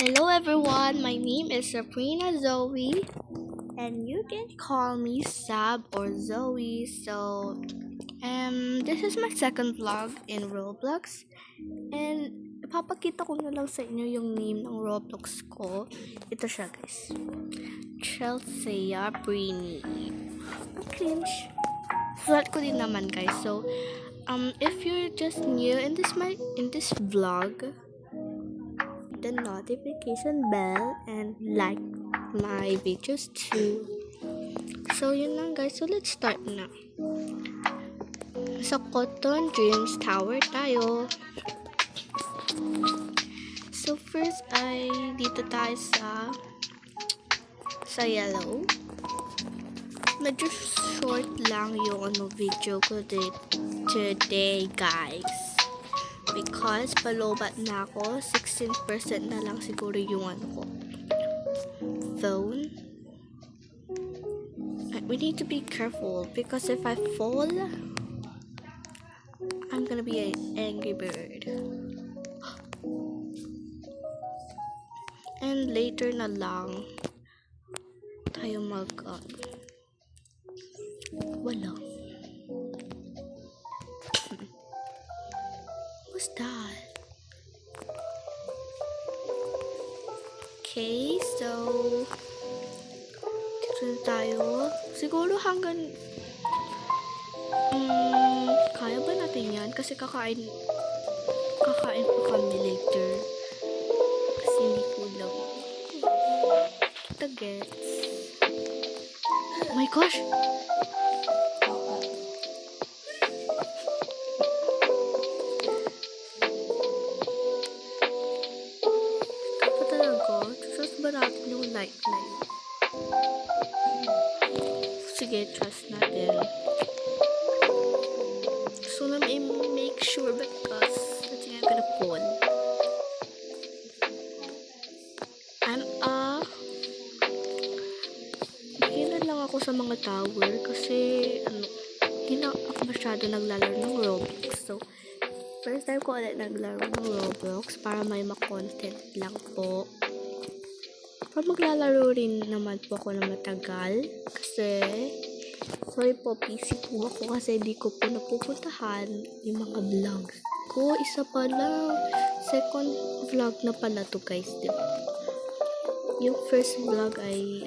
Hello everyone, my name is Sabrina Zoe and you can call me Sab or Zoe. This is my second vlog in Roblox and ipapakita ko na lang sa inyo yung name ng Roblox ko. Ito siya guys, Chelsea Brini. Ang cringe. Sulat ko din naman guys. If you're just new in this vlog, the notification bell and like my videos too. So yun lang guys, so let's start na. Sa Cotton Dreams Tower tayo. So first ay dito tayo sa yellow. Medyo short lang yung video ko today guys. Because palobat na ako, 16% na lang siguro yung phone. We need to be careful because if I fall, I'm gonna be an angry bird. And later na lang tayo wala. What's that? Okay, so dito na tayo. Siguro hanggang kaya ba natin yan? Kasi kakain pa kami later. Kasi hindi ko lang kita gets. Oh my gosh! Natin yung light na yun. Sige, trust natin. So, let me make sure because I think I'm gonna fall. Bigyan lang ako sa mga tower kasi hindi na ako masyado naglalaro ng Roblox. So, first time ko ulit naglaro ng Roblox para may ma-content lang po. Pero maglalaro rin naman po ako na matagal kasi sorry po, PC po ako kasi di ko po napupuntahan yung mga vlogs ko. Isa pa lang, second vlog na pala to guys, diba? Yung first vlog ay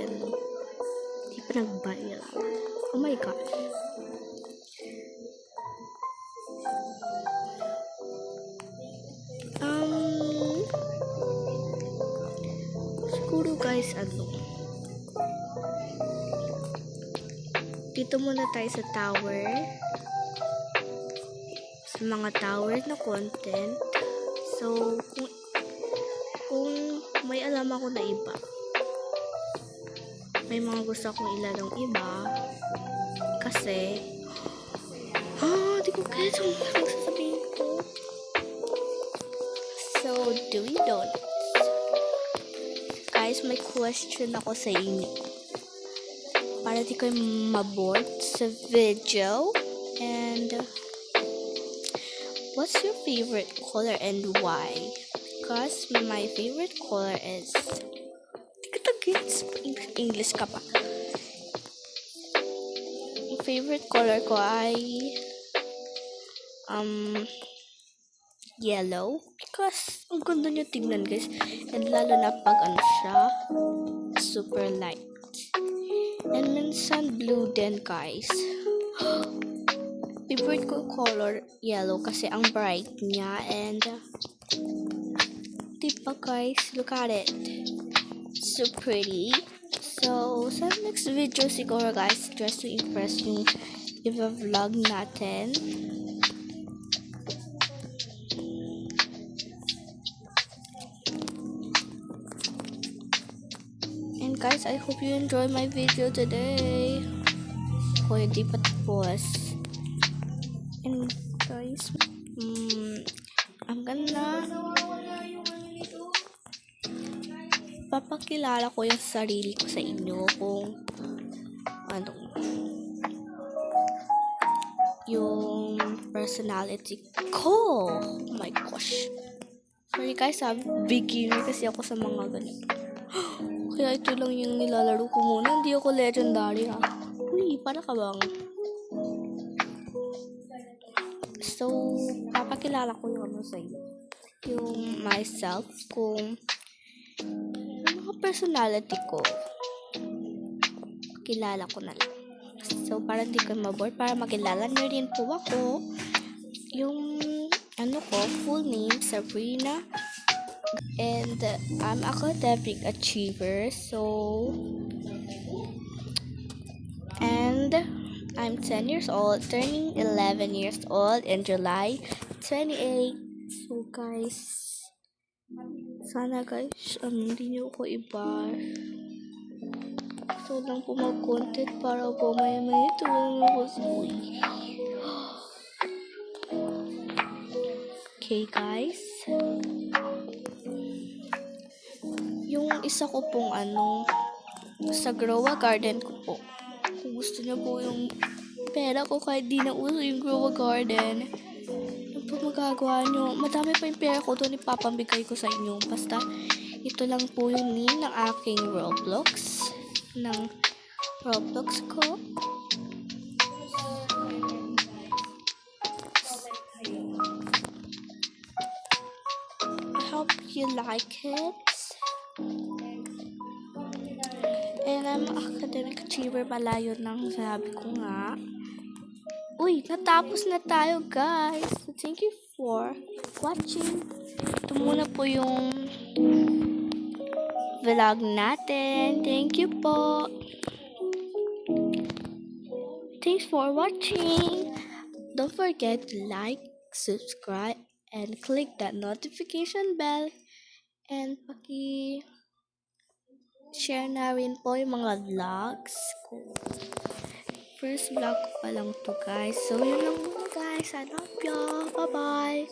di pa nag-viral. Oh my gosh. Siguro guys, dito muna tayo sa tower. Sa mga tower na content. So, kung may alam ako na iba, may mga gusto akong ilalong iba, kasi, di ko kaya sa mga sasabihin ko. So, do we don't? Guys, may question ako sa inyo. Para di kayo maboard sa video. And what's your favorite color and why? Because my favorite color is English ka pa. Yung favorite color ko ay yellow. Because ang ganda niya tignan guys. And lalo na pag siya super light. And minsan blue din guys. Favorite ko color yellow kasi ang bright niya. And diba guys, look at it. So pretty. So sa next video siguro guys, just to impress yung iba vlog natin. Guys, I hope you enjoy my video today. Kung hindi pa tapos. And guys, I'm gonna papakilala ko yung sarili ko sa inyo kung yung personality ko. Oh my gosh. Sorry guys, beginner kasi ako sa mga ganito. Kaya ito lang yung nilalaro ko muna. Hindi ako legendary ha. Uy, para ka bang? So, papakilala ko yung ano sa'yo. Yung myself, kung yung mga personality ko. Kilala ko na lang. So, para hindi ko maboard, para makilala nyo rin po ako. Yung ano ko, full name, Sabrina. And I'm academic achiever. So, and I'm 10 years old, turning 11 years old in July 28. So, guys, sana guys, hindi nyo ako iba. So, lang po mag-content para po may tulong ako sa Okay, guys. Yung isa ko pong sa Grow a Garden ko po. Kung gusto niyo po yung pera ko kahit di na uso yung Grow a Garden, yung po magagawa nyo. Madami pa yung pera ko doon, ipapambigay ko sa inyo. Basta, ito lang po yung name ng aking Roblox. Ng Roblox ko. I hope you like it. And I'm academic achiever pala yun ng sabi ko nga. Uy, natapos na tayo guys. So, thank you for watching. Ito muna po yung vlog natin. Thank you po. Thanks for watching. Don't forget to like, subscribe, and click that notification bell. And share na rin po yung mga vlogs ko. First vlog ko pa lang to guys. So yun lang muna guys. I love you. Bye bye.